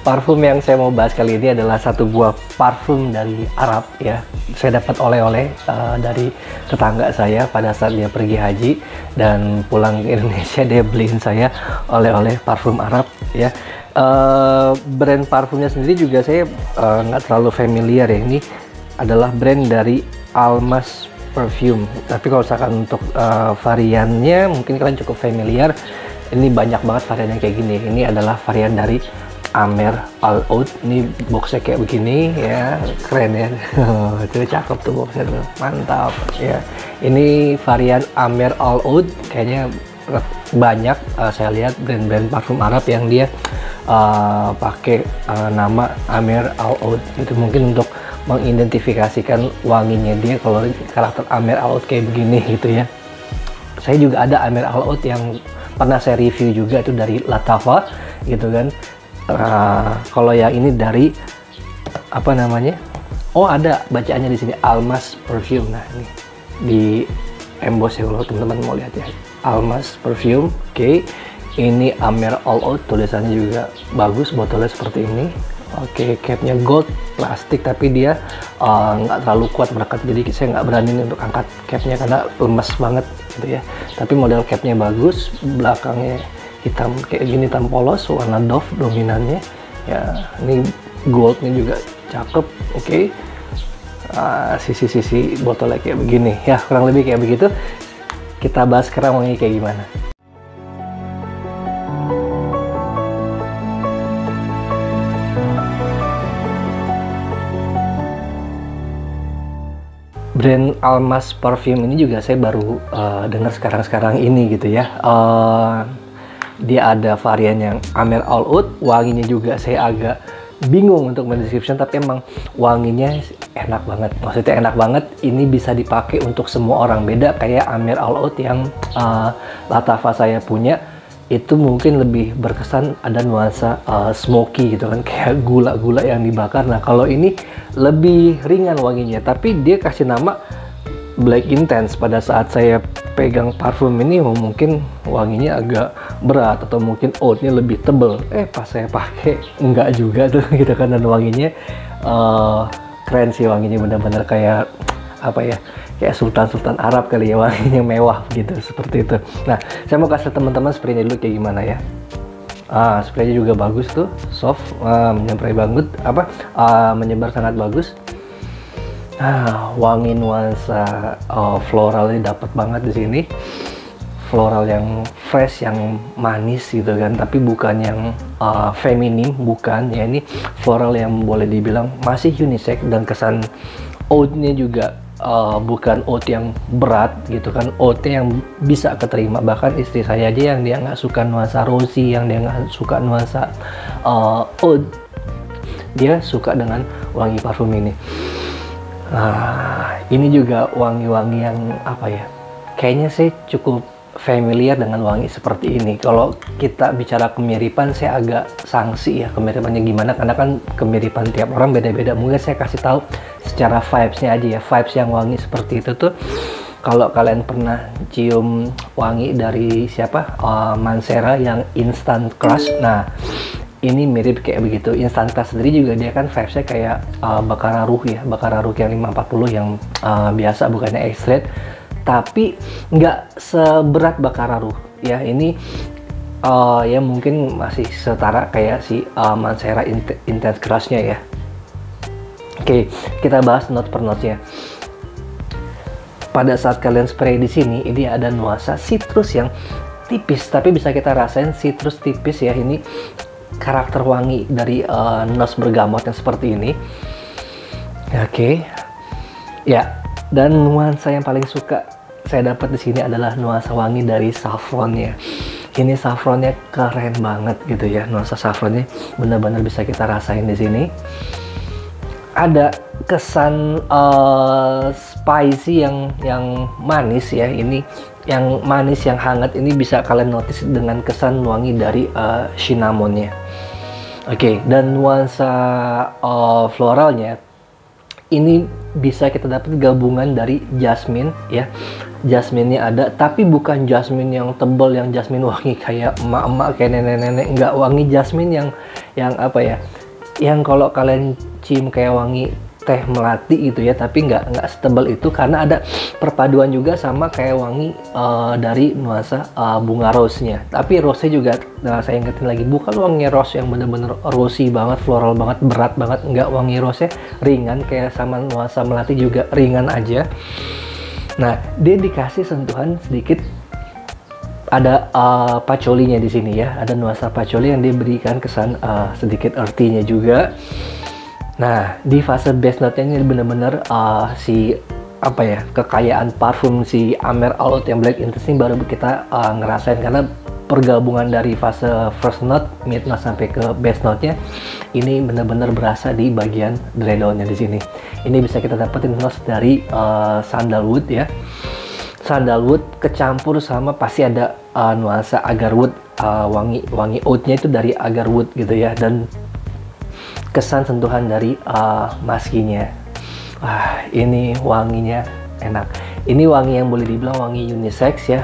Parfum yang saya mau bahas kali ini adalah satu buah parfum dari Arab ya. Saya dapat oleh-oleh dari tetangga saya pada saat dia pergi haji dan pulang ke Indonesia, dia beliin saya oleh-oleh parfum Arab ya. Brand parfumnya sendiri juga saya nggak terlalu familiar ya. Ini adalah brand dari Almas Perfume. Tapi kalau misalkan untuk variannya mungkin kalian cukup familiar. Ini banyak banget varian yang kayak gini. Ini adalah varian dari Amer Al Oud. Ini boxnya kayak begini ya, keren ya. Itu cakep tuh boxnya tuh, mantap ya. Ini varian Amer Al Oud, kayaknya banyak saya lihat brand-brand parfum Arab yang dia pakai nama Amer Al Oud. Itu mungkin untuk mengidentifikasikan wanginya dia, kalau karakter Amer Al Oud kayak begini gitu ya. Saya juga ada Amer Al Oud yang pernah saya review juga, itu dari Latafa gitu kan. Kalau yang ini dari apa namanya? Oh, ada bacaannya di sini, Almas Perfume. Nah, ini di emboss ya kalau teman-teman mau lihat ya. Almas Perfume. Oke. Ini Amer Al Oud, tulisannya juga bagus, botolnya seperti ini. Oke, capnya gold plastik tapi dia nggak terlalu kuat merekat, jadi saya nggak berani untuk angkat capnya karena lemes banget gitu ya. Tapi model capnya bagus, belakangnya hitam kayak gini, hitam polos, warna doff dominannya ya. Ini goldnya juga cakep. Oke. Sisi-sisi botolnya kayak begini ya, kurang lebih kayak begitu. Kita bahas sekarang wangi kayak gimana. Brand Almas Perfume ini juga saya baru dengar sekarang-sekarang ini gitu ya. Dia ada varian yang Amer Al Oud, wanginya juga saya agak bingung untuk mendeskripsikan, tapi emang wanginya enak banget. Maksudnya enak banget, ini bisa dipakai untuk semua orang. Beda kayak Amer Al Oud yang Latafa saya punya, itu mungkin lebih berkesan ada nuansa smoky gitu kan, kayak gula-gula yang dibakar. Nah, kalau ini lebih ringan wanginya, tapi dia kasih nama Black Intense. Pada saat saya pegang parfum ini mungkin wanginya agak berat atau mungkin oudnya lebih tebel. Pas saya pakai enggak juga tuh gitu kan, dan wanginya keren sih, wanginya bener-bener kayak apa ya, kayak sultan-sultan Arab kali ya, wanginya mewah gitu, seperti itu. Nah, saya mau kasih teman-teman spraynya dulu kayak gimana ya. Spraynya juga bagus tuh, soft, menyebar banget, menyebar sangat bagus. Wangi nuansa floralnya dapat banget di sini. Floral yang fresh, yang manis gitu kan, tapi bukan yang feminim, bukan ya. Ini floral yang boleh dibilang masih unisex, dan kesan oudnya juga bukan oud yang berat gitu kan, oudnya yang bisa keterima. Bahkan istri saya aja yang dia nggak suka nuansa rosy, yang dia nggak suka nuansa oud, dia suka dengan wangi parfum ini. Ini juga wangi-wangi yang apa ya, kayaknya saya cukup familiar dengan wangi seperti ini. Kalau kita bicara kemiripan, saya agak sangsi ya kemiripannya gimana, karena kan kemiripan tiap orang beda-beda. Mungkin saya kasih tahu secara vibes-nya aja ya, vibes yang wangi seperti itu tuh. Kalau kalian pernah cium wangi dari siapa, Mancera yang Instant Crush, nah ini mirip kayak begitu. Instant Crush sendiri juga dia kan vibes-nya kayak Baccarat ya, Baccarat yang 540 yang biasa, bukannya extract, tapi nggak seberat Baccarat ya. Ini ya mungkin masih setara kayak si Mancera Intense Crush-nya ya. Oke, kita bahas note per note-nya. Pada saat kalian spray di sini, ini ada nuansa citrus yang tipis, tapi bisa kita rasain citrus tipis ya. Ini karakter wangi dari nose bergamot yang seperti ini. Oke. Ya, dan nuansa yang paling suka saya dapat di sini adalah nuansa wangi dari saffronnya. Ini saffronnya keren banget gitu ya. Nuansa saffronnya benar-benar bisa kita rasain di sini. Ada kesan spicy yang manis ya. Ini yang manis, yang hangat, ini bisa kalian notice dengan kesan wangi dari cinnamonnya. Oke, dan nuansa floralnya ini bisa kita dapat gabungan dari jasmine ya, jasminnya ada, tapi bukan jasmin yang tebal, yang jasmin wangi kayak emak-emak, kayak nenek-nenek. Nggak, wangi jasmin yang apa ya, yang kalau kalian cium kayak wangi teh melati gitu ya, tapi nggak setebal itu, karena ada perpaduan juga sama kayak wangi dari nuansa bunga rose-nya. Tapi rose-nya juga, nah saya ingetin lagi, bukan wangi rose yang bener-bener rosy banget, floral banget, berat banget, nggak. Wangi rose-nya ringan, kayak sama nuansa melati juga ringan aja. Nah, dia dikasih sentuhan sedikit, ada pacolinya di sini ya, ada nuansa pacoli yang diberikan kesan sedikit earthy-nya juga. Nah, di fase base note-nya ini bener-bener si apa ya, kekayaan parfum si Amer All Out yang Black Intense ini baru kita ngerasain, karena pergabungan dari fase first note, mid note sampai ke base note-nya ini bener-bener berasa di bagian dry down-nya di sini. Ini bisa kita dapetin notes dari sandalwood ya. Sandalwood kecampur sama pasti ada nuansa agarwood, wangi oud-nya itu dari agarwood gitu ya, dan kesan sentuhan dari maskinya. Ini wanginya enak. Ini wangi yang boleh dibilang wangi unisex ya.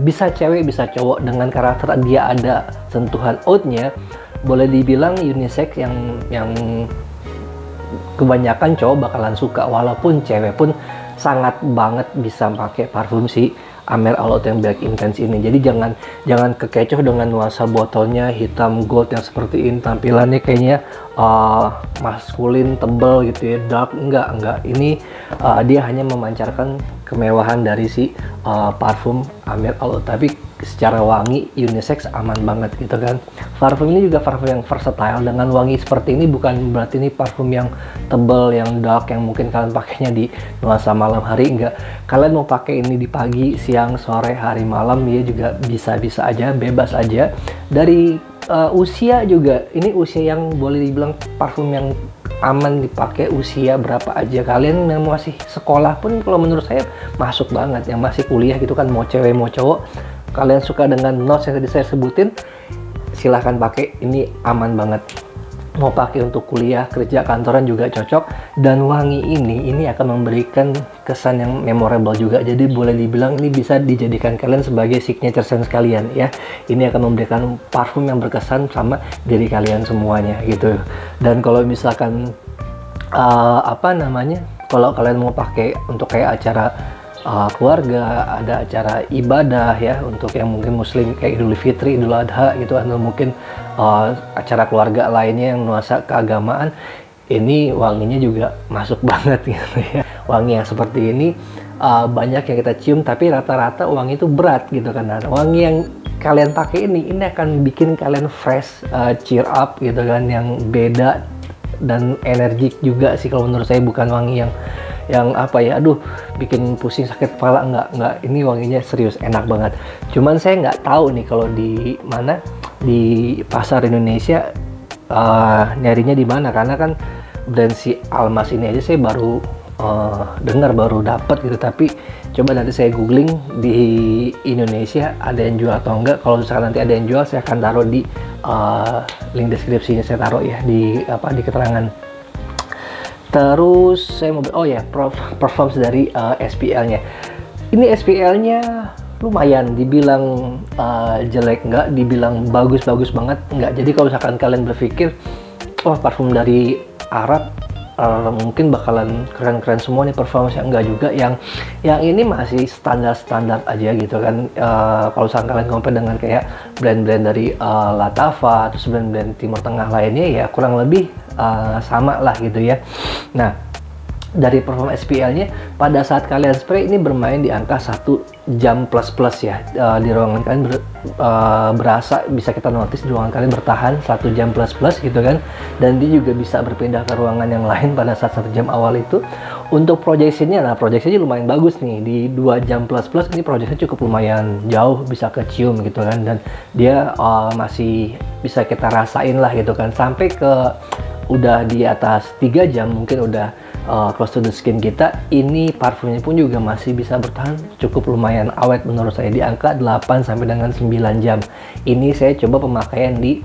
Bisa cewek bisa cowok, dengan karakter dia ada sentuhan oud-nya, boleh dibilang unisex yang kebanyakan cowok bakalan suka, walaupun cewek pun sangat banget bisa pakai parfum si Amer All Out yang Black Intense ini. Jadi jangan kekecoh dengan nuansa botolnya hitam gold yang seperti ini, tampilannya kayaknya maskulin, tebal gitu ya, dark. Enggak. Ini dia hanya memancarkan kemewahan dari si parfum Amer All Out, tapi secara wangi unisex aman banget gitu kan. Parfum ini juga parfum yang versatile, dengan wangi seperti ini bukan berarti ini parfum yang tebal, yang dark, yang mungkin kalian pakainya di nuansa malam hari. Enggak, kalian mau pakai ini di pagi, siang, sore, hari, malam, dia juga bisa-bisa aja, bebas aja. Dari usia juga, ini usia yang boleh dibilang parfum yang aman dipakai usia berapa aja. Kalian yang masih sekolah pun kalau menurut saya masuk banget, yang masih kuliah gitu kan, mau cewek mau cowok, kalian suka dengan notes yang tadi saya sebutin, silahkan pakai. Ini aman banget, mau pakai untuk kuliah, kerja, kantoran juga cocok. Dan wangi ini akan memberikan kesan yang memorable juga, jadi boleh dibilang ini bisa dijadikan kalian sebagai signature scent kalian ya. Ini akan memberikan parfum yang berkesan sama diri kalian semuanya gitu. Dan kalau misalkan kalau kalian mau pakai untuk kayak acara keluarga, ada acara ibadah ya, untuk yang mungkin muslim kayak Idul Fitri, Idul Adha gitu, atau mungkin acara keluarga lainnya yang nuansa keagamaan, ini wanginya juga masuk banget gitu ya. Wangi yang seperti ini banyak yang kita cium, tapi rata-rata wangi itu berat gitu kan. Nah, wangi yang kalian pakai ini akan bikin kalian fresh, cheer up gitu kan, yang beda dan energik juga sih kalau menurut saya. Bukan wangi yang apa ya, aduh bikin pusing sakit kepala, enggak. Ini wanginya serius enak banget. Cuman saya nggak tahu nih kalau di mana, di pasar Indonesia nyarinya di mana, karena kan brand si Almas ini aja saya baru dengar, baru dapat gitu. Tapi coba nanti saya googling di Indonesia ada yang jual atau enggak. Kalau misalkan nanti ada yang jual, saya akan taruh di link deskripsinya, saya taruh ya di keterangan. Terus saya mau performance dari SPL-nya. Ini SPL-nya lumayan, dibilang jelek enggak, dibilang bagus banget enggak. Jadi kalau misalkan kalian berpikir parfum dari Arab mungkin bakalan keren-keren semua nih performance, enggak juga. Yang ini masih standar aja gitu kan. Kalau misalkan kalian compare dengan kayak brand-brand dari Latava, terus brand-brand Timur Tengah lainnya, ya kurang lebih sama lah gitu ya. Nah, dari perform SPL-nya pada saat kalian spray ini bermain di angka 1 jam plus ya. Di ruangan kalian berasa, bisa kita notice di ruangan kalian bertahan 1 jam plus gitu kan. Dan dia juga bisa berpindah ke ruangan yang lain pada saat 1 jam awal itu. Untuk projectionnya, nah projectionnya lumayan bagus nih, di 2 jam plus ini projectionnya cukup lumayan jauh, bisa kecium gitu kan. Dan dia masih bisa kita rasain lah gitu kan, sampai ke udah di atas 3 jam mungkin udah close to the skin kita. Ini parfumnya pun juga masih bisa bertahan cukup lumayan awet menurut saya, di angka 8 sampai dengan 9 jam. Ini saya coba pemakaian di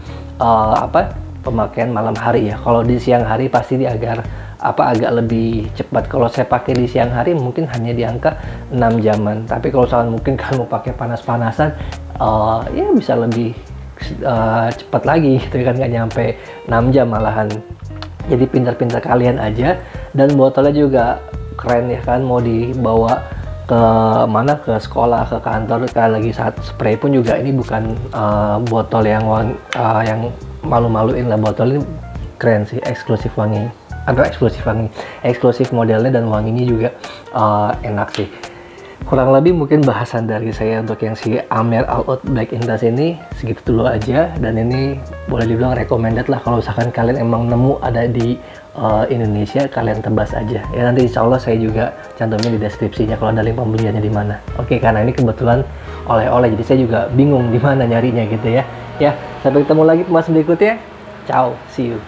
pemakaian malam hari ya. Kalau di siang hari pasti dia agar agak lebih cepat. Kalau saya pakai di siang hari mungkin hanya di angka 6 jaman, tapi kalau misalkan mungkin kamu pakai panas-panasan, ya bisa lebih cepat lagi gitu kan, nggak nyampe 6 jam malahan. Jadi pintar-pintar kalian aja. Dan botolnya juga keren ya kan, mau dibawa ke mana, ke sekolah, ke kantor, kalau lagi saat spray pun juga ini bukan botol yang yang malu-maluin lah. Botol ini keren sih, eksklusif wangi, atau eksklusif modelnya, dan wanginya juga enak sih. Kurang lebih mungkin bahasan dari saya untuk yang si Amer All Out Black Intas ini segitu dulu aja. Dan ini boleh dibilang recommended lah, kalau misalkan kalian emang nemu ada di Indonesia, kalian tebas aja ya. Nanti insya Allah saya juga cantumin di deskripsinya kalau ada link pembeliannya di mana. Oke, karena ini kebetulan oleh-oleh, jadi saya juga bingung di mana nyarinya gitu ya. Ya, sampai ketemu lagi pembahasan berikutnya. Ciao, see you.